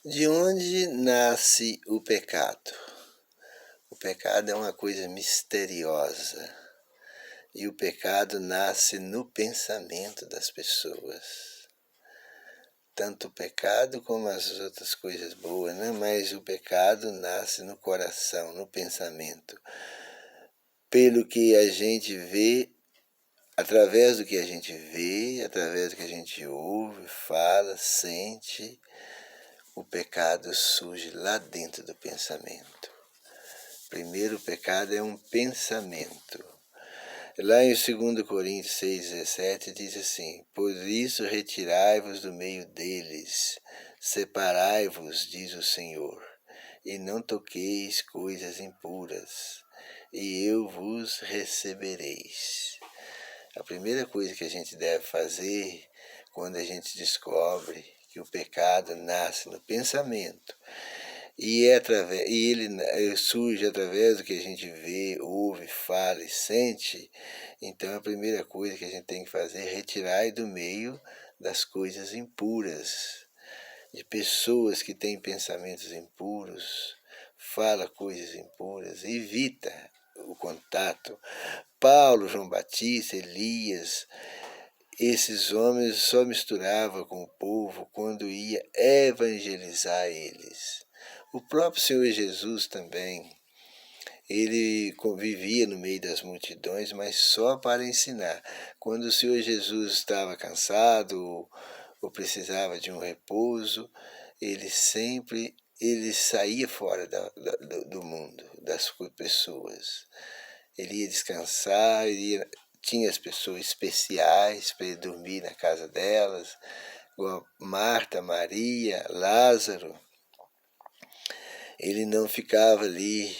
De onde nasce o pecado? O pecado é uma coisa misteriosa e o pecado nasce no pensamento das pessoas. Tanto o pecado como as outras coisas boas, né? Mas o pecado nasce no coração, no pensamento. Pelo que a gente vê, através do que a gente vê, através do que a gente ouve, fala, sente, o pecado surge lá dentro do pensamento. Primeiro, o pecado é um pensamento. Lá em 2 Coríntios 6,17 diz assim: por isso retirai-vos do meio deles, separai-vos, diz o Senhor, e não toqueis coisas impuras, e eu vos recebereis. A primeira coisa que a gente deve fazer quando a gente descobre que o pecado nasce no pensamento e ele surge através do que a gente vê, ouve, fala e sente, então a primeira coisa que a gente tem que fazer é retirar do meio das coisas impuras, de pessoas que têm pensamentos impuros, fala coisas impuras, evita o contato. Paulo, João Batista, Elias, esses homens só misturavam com o povo quando ia evangelizar eles. O próprio Senhor Jesus também, ele convivia no meio das multidões, mas só para ensinar. Quando o Senhor Jesus estava cansado ou precisava de um repouso, ele saía fora do mundo, das pessoas. Ele ia descansar, tinha as pessoas especiais para ele dormir na casa delas, igual Marta, Maria, Lázaro. Ele não ficava ali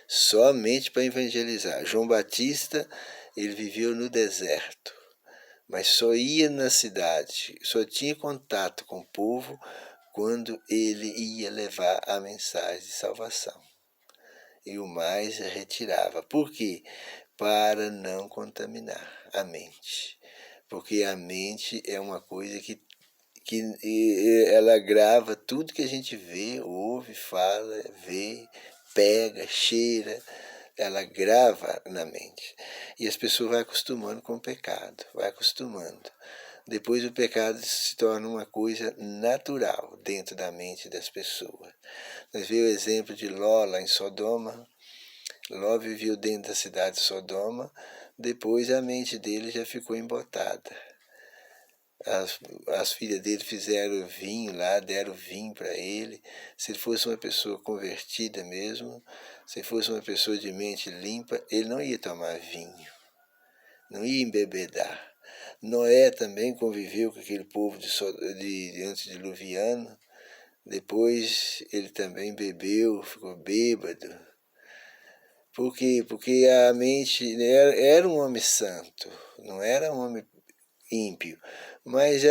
somente para evangelizar. João Batista, ele viveu no deserto, mas só ia na cidade, só tinha contato com o povo quando ele ia levar a mensagem de salvação. E o mais retirava. Por quê? Para não contaminar a mente. Porque a mente é uma coisa que ela grava tudo que a gente vê, ouve, fala, vê, pega, cheira, ela grava na mente. E as pessoas vão acostumando com o pecado, vai acostumando. Depois o pecado se torna uma coisa natural dentro da mente das pessoas. Nós vemos o exemplo de Ló lá em Sodoma. Ló viveu dentro da cidade de Sodoma, depois a mente dele já ficou embotada. As filhas dele fizeram vinho lá, deram vinho para ele. Se ele fosse uma pessoa convertida mesmo, se fosse uma pessoa de mente limpa, ele não ia tomar vinho, não ia embebedar. Noé também conviveu com aquele povo de antediluviano. Depois ele também bebeu, ficou bêbado. Por quê? Porque a mente era um homem santo, não era um homem ímpio, mas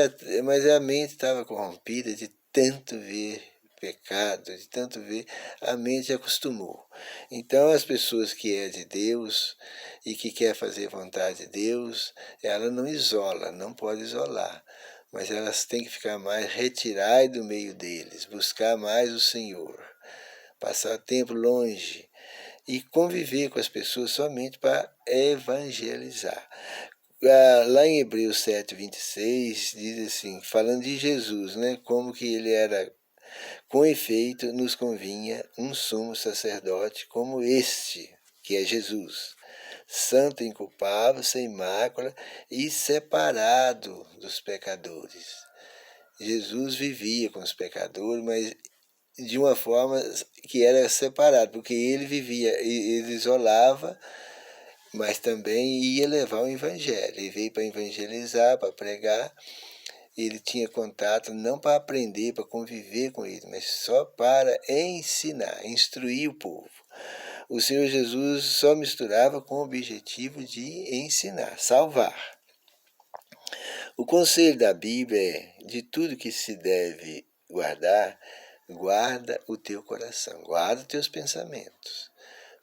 a mente estava corrompida de tanto ver pecado, de tanto ver, a mente acostumou. Então as pessoas que é de Deus e que quer fazer vontade de Deus, ela não isola, não pode isolar, mas elas têm que ficar mais retiradas do meio deles, buscar mais o Senhor, passar tempo longe e conviver com as pessoas somente para evangelizar. Lá em Hebreus 7,26 diz assim, falando de Jesus, né, como que ele era, com efeito nos convinha um sumo sacerdote como este, que é Jesus, santo, inculpável, sem mácula e separado dos pecadores. Jesus vivia com os pecadores, mas de uma forma que era separado, porque ele vivia, ele isolava, mas também ia levar o evangelho. Ele veio para evangelizar, para pregar. Ele tinha contato não para aprender, para conviver com ele, mas só para ensinar, instruir o povo. O Senhor Jesus só misturava com o objetivo de ensinar, salvar. O conselho da Bíblia é, de tudo que se deve guardar, guarda o teu coração, guarda os teus pensamentos.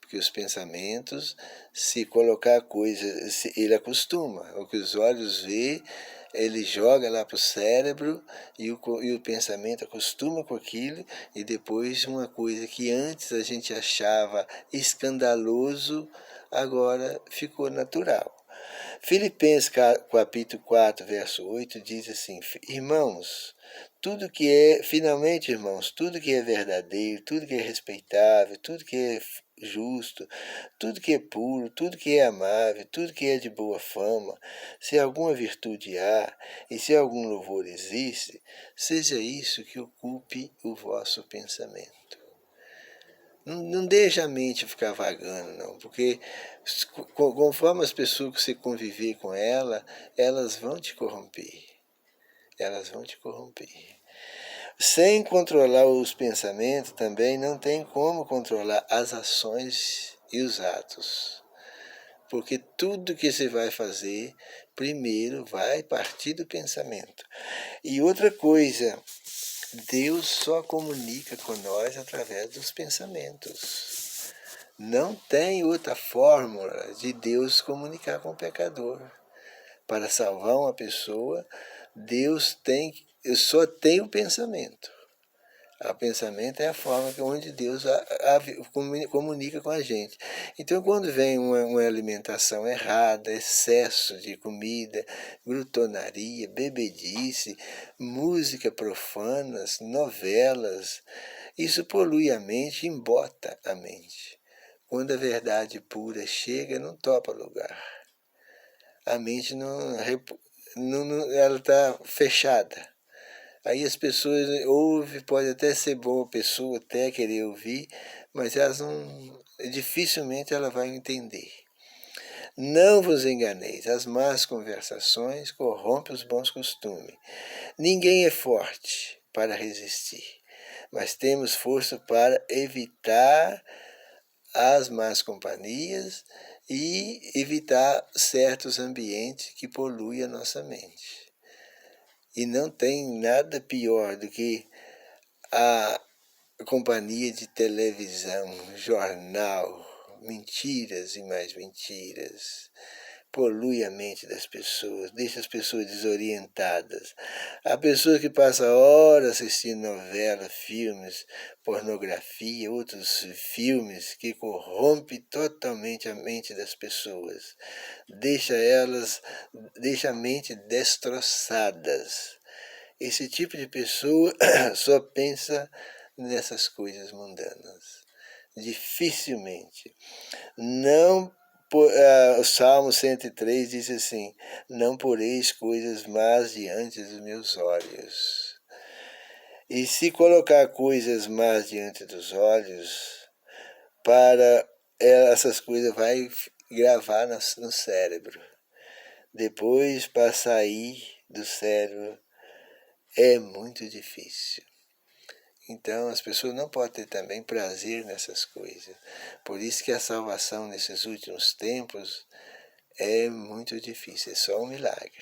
Porque os pensamentos, se colocar coisas, ele acostuma. O que os olhos vê, ele joga lá para o cérebro e o pensamento acostuma com aquilo, e depois uma coisa que antes a gente achava escandaloso, agora ficou natural. Filipenses capítulo 4, verso 8 diz assim: irmãos, tudo que é, finalmente, irmãos, tudo que é verdadeiro, tudo que é respeitável, tudo que é justo, tudo que é puro, tudo que é amável, tudo que é de boa fama, se alguma virtude há e se algum louvor existe, seja isso que ocupe o vosso pensamento. Não deixa a mente ficar vagando, não, porque conforme as pessoas que você conviver com ela, elas vão te corromper. Elas vão te corromper. Sem controlar os pensamentos, também não tem como controlar as ações e os atos. Porque tudo que você vai fazer, primeiro vai partir do pensamento. E outra coisa, Deus só comunica com nós através dos pensamentos. Não tem outra fórmula de Deus comunicar com o pecador. Para salvar uma pessoa, Deus só tem o pensamento. O pensamento é a forma onde Deus comunica com a gente. Então, quando vem uma alimentação errada, excesso de comida, glutonaria, bebedice, música profanas, novelas, isso polui a mente e embota a mente. Quando a verdade pura chega, não topa lugar. A mente ela está fechada. Aí as pessoas ouvem, pode até ser boa pessoa, até querer ouvir, mas elas não, dificilmente ela vai entender. Não vos enganeis, as más conversações corrompem os bons costumes. Ninguém é forte para resistir, mas temos força para evitar as más companhias e evitar certos ambientes que poluem a nossa mente. E não tem nada pior do que a companhia de televisão, jornal, mentiras e mais mentiras. Polui a mente das pessoas, deixa as pessoas desorientadas. Há pessoas que passam horas assistindo novelas, filmes, pornografia, outros filmes que corrompem totalmente a mente das pessoas. Deixa a mente destroçadas. Esse tipo de pessoa só pensa nessas coisas mundanas. Dificilmente. Não, o Salmo 103 diz assim: não poreis coisas más diante dos meus olhos. E se colocar coisas más diante dos olhos, essas coisas vai gravar no cérebro. Depois, para sair do cérebro, é muito difícil. Então as pessoas não podem ter também prazer nessas coisas. Por isso que a salvação nesses últimos tempos é muito difícil, é só um milagre.